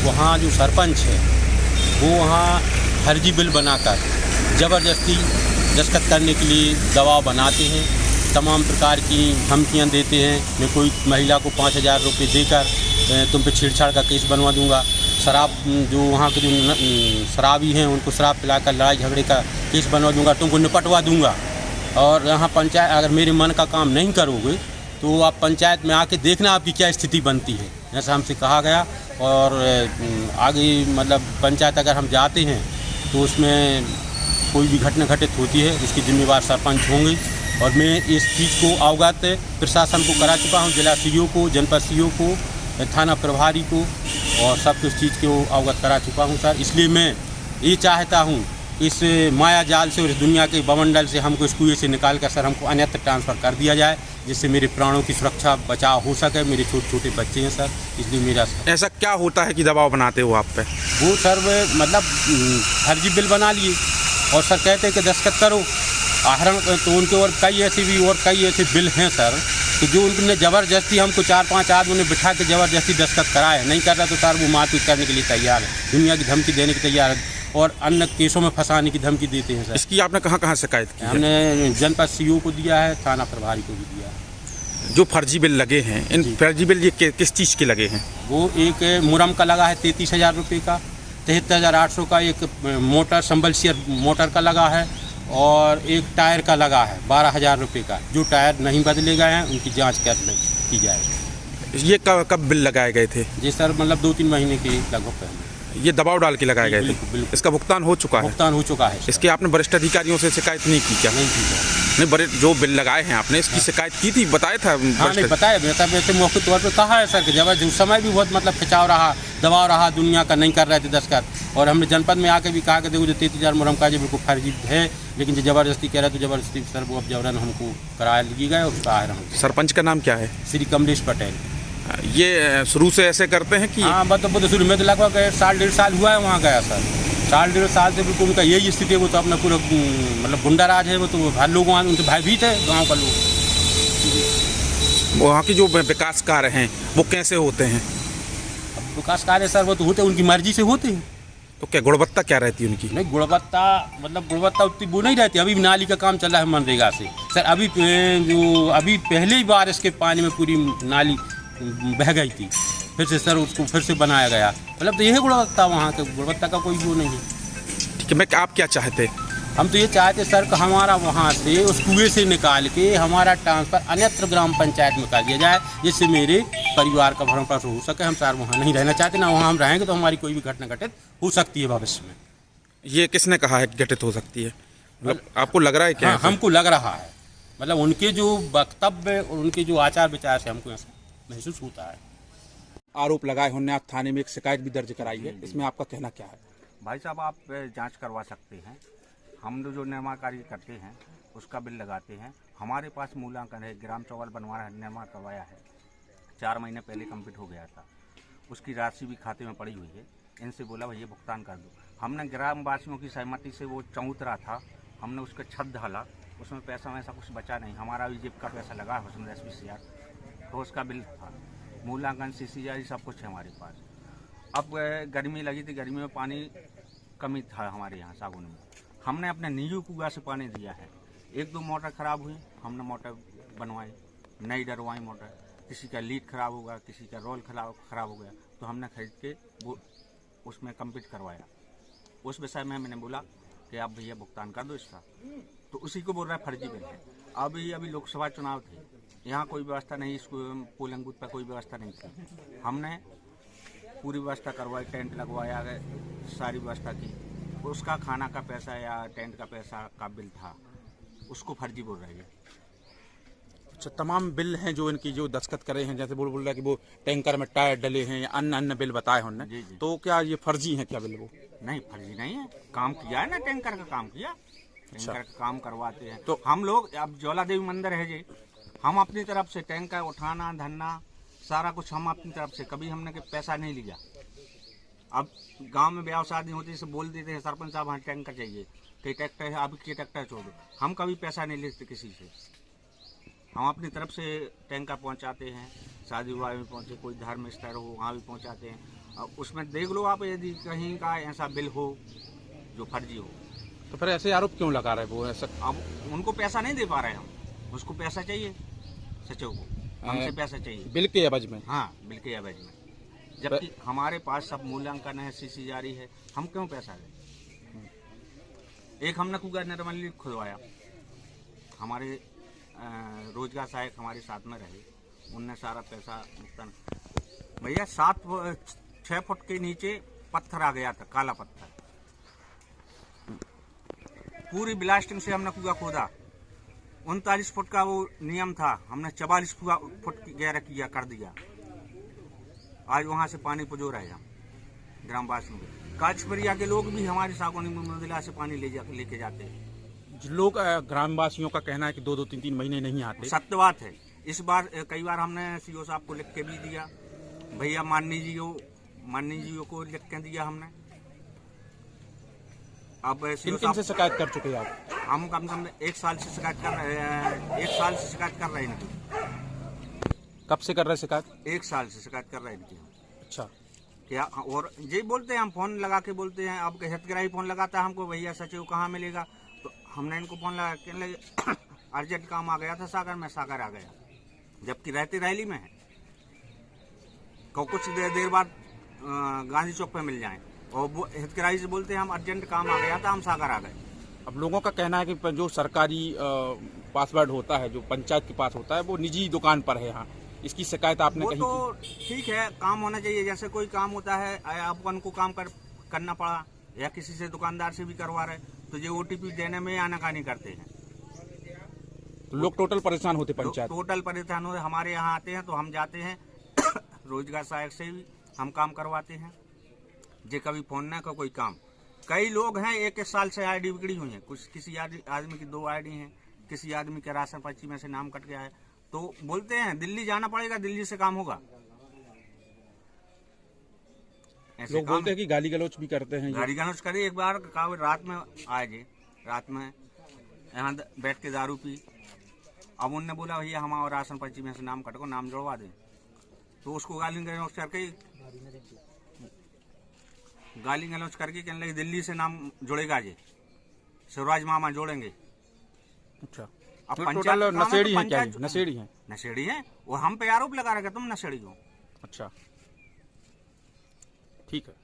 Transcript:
वहाँ जो सरपंच है वो वहाँ फर्जी बिल बनाकर ज़बरदस्ती दस्तखत करने के लिए दबाव बनाते हैं, तमाम प्रकार की धमकियाँ देते हैं। मैं कोई महिला को 5,000 रुपये देकर तुम पे छेड़छाड़ का केस बनवा दूंगा। शराब जो वहाँ के जो शराबी हैं उनको शराब पिलाकर लड़ाई झगड़े का केस बनवा दूंगा, तुमको निपटवा दूंगा। और यहाँ पंचायत अगर मेरे मन का काम नहीं करोगे तो आप पंचायत में आके देखना आपकी क्या स्थिति बनती है, ऐसा हमसे कहा गया। और आगे मतलब पंचायत अगर हम जाते हैं तो उसमें कोई भी घटना घटित होती है उसकी जिम्मेवार सरपंच होंगे। और मैं इस चीज़ को अवगत प्रशासन को करा चुका हूँ, जिला सीओ को, जनपद सीओ को, थाना प्रभारी को, और सब कुछ चीज़ को अवगत करा चुका हूँ सर। इसलिए मैं ये चाहता हूँ इस माया जाल से और इस दुनिया के बवंडल से हमको इस कुएं से निकाल कर सर हमको अन्यत्र ट्रांसफ़र कर दिया जाए, जिससे मेरे प्राणों की सुरक्षा बचाव हो सके। मेरे छोटे छोटे बच्चे हैं सर, इसलिए मेरा ऐसा क्या होता है कि दबाव बनाते हो आप पे? वो सर मतलब फर्जी बिल बना लिए और सर कहते हैं कि दस्तखत करो आहरण। तो उनके और कई ऐसे बिल हैं सर कि जो उनने ज़बरदस्ती हमको 4-5 आदमी ने बिठा के ज़बरदस्ती दस्तखत कराए। नहीं कर रहा तो सर वो मारपीट करने के लिए तैयार है, दुनिया की धमकी देने के तैयार है और अन्य केसों में फंसाने की धमकी देते हैं सर। इसकी आपने कहाँ शिकायत की? हमने जनपद सीओ को दिया है, थाना प्रभारी को भी दिया है। जो फर्जी बिल लगे हैं, इन फर्जी बिल ये किस चीज़ के लगे हैं? वो एक मुरम का लगा है 33,000 रुपये का, 73,800 का एक मोटर संबलसियर मोटर का लगा है, और एक टायर का लगा है 12,000 रुपये का। जो टायर नहीं बदले गए हैं उनकी जाँच की जाए। ये कब बिल लगाए गए थे? जी सर मतलब 2-3 महीने के लगभग पहले। ये दबाव डाल के लगाए गए थे? बिल्कुल। इसका भुगतान हो चुका है? भुगतान हो चुका है। इसके आपने वरिष्ठ अधिकारियों से शिकायत नहीं की क्या? नहीं की सर। नहीं, जो बिल लगाए हैं आपने इसकी शिकायत की थी, बताया था? हाँ नहीं बताया, वैसे मौखिक तौर पे कहा है सर कि जब उस समय भी बहुत मतलब खिंचाव रहा, दबाव रहा, दुनिया का नहीं कर रहे थे दस्तखत। और हमने जनपद में आके भी कहा कि देखो जो 33,000 मुरम का जो बिल्कुल फर्जी है, लेकिन जो ज़बरदस्ती कह रहा है तो ज़बरदस्ती सर वो अब जबरन हमको कराया लिए गए और उसका आहरण। सरपंच का नाम क्या है? श्री कमलेश पटेल। ये शुरू से ऐसे करते हैं कि? हाँ मतलब शुरू में तो लगभग 1.5 साल हुआ है वहाँ गया सर। 1.5 साल से बिल्कुल उनका यही स्थिति है। वो तो अपना पूरा मतलब गुंडा राज है। वो तो हर लोग वहाँ उनके भाई भी थे गाँव का लोग। वहाँ की जो विकास कार्य हैं वो कैसे होते हैं? अब विकास कार्य सर वो तो होते उनकी मर्जी से होते हैं। तो क्या गुणवत्ता क्या रहती है उनकी? नहीं गुणवत्ता उतनी वो नहीं रहती। अभी नाली का काम चल रहा है मनरेगा से सर। अभी पहले ही बारिश के पानी में पूरी नाली बह गई थी, फिर से सर उसको फिर से बनाया गया। मतलब तो यही गुणवत्ता, वहाँ के गुणवत्ता का कोई वो नहीं है। ठीक है, मैं आप क्या चाहते? हम तो ये चाहते सर कि हमारा वहाँ से उस कुएं से निकाल के हमारा ट्रांसफ़र अन्यत्र ग्राम पंचायत में कर दिया जाए, जिससे मेरे परिवार का भरण पोषण हो सके। हम सर वहाँ नहीं रहना चाहते, ना वहाँ हम रहेंगे तो हमारी कोई भी घटना घटित हो सकती है भविष्य में। ये किसने कहा है कि घटित हो सकती है? मतलब आपको लग रहा है क्या? हाँ, हमको लग रहा है। मतलब उनके जो वक्तव्य और उनके जो आचार विचार से हमको ऐसा महसूस होता है। आरोप लगाए होने आप थाने में एक शिकायत भी दर्ज कराई है, इसमें आपका कहना क्या है? भाई साहब आप जांच करवा सकते हैं। हम जो निर्माण कार्य करते हैं उसका बिल लगाते हैं। हमारे पास मूल्यांकन है, ग्राम चौवल बनवाया है, निर्माण करवाया है, 4 महीने पहले कंप्लीट हो गया था। उसकी राशि भी खाते में पड़ी हुई है। इनसे बोला भैया भुगतान कर दो। हमने ग्रामवासियों की सहमति से वो चौतरा था, हमने उसका छत ढाला, उसमें पैसा वैसा कुछ बचा नहीं। हमारा भी जेब का पैसा लगा है उसमें 10-20 हज़ार, तो उसका बिल था। मूल्यांकन CCI सब कुछ है हमारे पास। अब गर्मी लगी थी, गर्मी में पानी कमी था हमारे यहाँ सागुन में। हमने अपने निजी कुआं से पानी दिया है। 1-2 मोटर ख़राब हुई, हमने मोटर बनवाई, नई डरवाई मोटर। किसी का लीड ख़राब होगा, किसी का रोल ख़राब हो गया, तो हमने खरीद के वो उसमें कंप्लीट करवाया। उस विषय में मैंने बोला कि आप भैया भुगतान कर दो इसका, तो उसी को बोल रहा है फर्जी बिल है। अभी लोकसभा चुनाव थे, यहाँ कोई व्यवस्था नहीं, इसको पोलिंग बूथ पर कोई व्यवस्था नहीं थी। हमने पूरी व्यवस्था करवाई, टेंट लगवाया, सारी व्यवस्था की। उसका खाना का पैसा या टेंट का पैसा का बिल था, उसको फर्जी बोल रही है। अच्छा, तमाम बिल हैं जो इनकी जो दस्तखत करे हैं, जैसे बोल रहा है कि वो टैंकर में टायर डले हैं या अन्य बिल बताए उन्होंने, तो क्या ये फर्जी हैं क्या बिल? वो नहीं फर्जी नहीं है, काम किया है ना, टैंकर का काम किया, टैंकर का काम करवाते हैं। तो हम लोग अब ज्वाला देवी मंदिर है जी, हम अपनी तरफ से टैंकर उठाना धरना सारा कुछ हम अपनी तरफ से, कभी हमने पैसा नहीं लिया। अब गांव में ब्याह शादी होती है से बोल देते हैं सरपंच साहब हाँ टैंकर चाहिए, कई ट्रैक्टर है, अब के ट्रैक्टर छोड़ दो। हम कभी पैसा नहीं लेते किसी से, हम अपनी तरफ से टैंकर पहुंचाते हैं। शादी विवाह में पहुंचे, कोई धर्म स्थल हो वहाँ भी पहुंचाते हैं। अब उसमें देख लो आप, यदि कहीं का ऐसा बिल हो जो फर्जी हो तो फिर ऐसे आरोप क्यों लगा रहे वो ऐसा? अब उनको पैसा नहीं दे पा रहे हम, उसको पैसा चाहिए सचिव को, हमसे पैसा चाहिए बिल के एवज में। हाँ, बिल के एवज में, जबकि हमारे पास सब मूल्यांकन है, सीसी जारी है, हम क्यों पैसा दें? एक हमने कुआ निर्मली खुदवाया, हमारे रोजगार सहायक हमारे साथ में रहे, उनने सारा पैसा भुगतान। भैया 6 फुट के नीचे पत्थर आ गया था, काला पत्थर, पूरी ब्लास्टिंग से हमने कुआ खोदा। 39 फुट का वो नियम था, हमने 44 फुट की गहरा किया कर दिया। आज वहां से पानी पुजो रहे हम ग्रामवासियों के। काचपरिया के लोग भी हमारे सागौनी मंदिला से पानी लेके जाते हैं। लोग ग्रामवासियों का कहना है कि 2-2, 3-3 महीने नहीं आते। सत्य बात है। इस बार कई बार हमने सीओ साहब को लिख के भी दिया, भैया माननीय जी को लिख के दिया हमने। अब किन से शिकायत कर चुके हैं आप? हम कम से कम 1 साल से शिकायत कर रहे हैं, 1 साल से शिकायत कर रहे हैं इनकी। कब से कर रहे हैं शिकायत? 1 साल से शिकायत कर रहे हैं इनकी। अच्छा, क्या? और ये बोलते हैं, हम फोन लगा के बोलते हैं, अब हितग्राही फोन लगाता है हमको, भैया सचिव कहाँ मिलेगा? तो हमने इनको फोन लगा कहने लगे अर्जेंट काम आ गया था सागर में, सागर आ गया, जबकि रहते रैली में है। कुछ देर बाद गांधी चौक पे मिल जाए, और वो हितग्राही से बोलते हैं हम अर्जेंट काम आ गया था, हम सागर आ गए। अब लोगों का कहना है कि जो सरकारी पासवर्ड होता है, जो पंचायत के पास होता है, वो निजी दुकान पर है। यहाँ इसकी शिकायत आपने वो कही तो ठीक है, काम होना चाहिए। जैसे कोई काम होता है, अपन को काम करना पड़ा या किसी से दुकानदार से भी करवा रहे, तो ये OTP देने में आनाकानी करते हैं। तो लोग टोटल परेशान होते, पंचायत टोटल परेशान होते। हमारे यहाँ आते हैं तो हम जाते हैं रोजगार सहायक से भी हम काम करवाते हैं। जे कभी फोन ना का कोई काम, कई लोग हैं 1 साल से ID बिगड़ी हुई है, कुछ किसी आदमी की 2 ID हैं, किसी आदमी के राशन पर्ची में से नाम कट गया है, तो बोलते हैं दिल्ली जाना पड़ेगा, दिल्ली से काम होगा। लोग बोलते हैं कि गाली गलौच भी करते हैं। गाली गलौच करे। एक बार रात में आए जी, रात में यहाँ बैठ के दारू पी। अब उनने बोला भैया हमारा राशन पर्ची में से नाम कटको, नाम जोड़वा दे। तो उसको गाली गलौच करके कहने लगे दिल्ली से नाम जुड़ेगा जी, शिवराज मामा जोड़ेंगे। अच्छा, अब तो पंचायत टोटल काम है, नशेड़ी तो हैं क्या? पंचायत- नशेड़ी हैं? नशेड़ी है, और हम पे आरोप लगा रहे तुम नशेड़ी हो। अच्छा, ठीक है।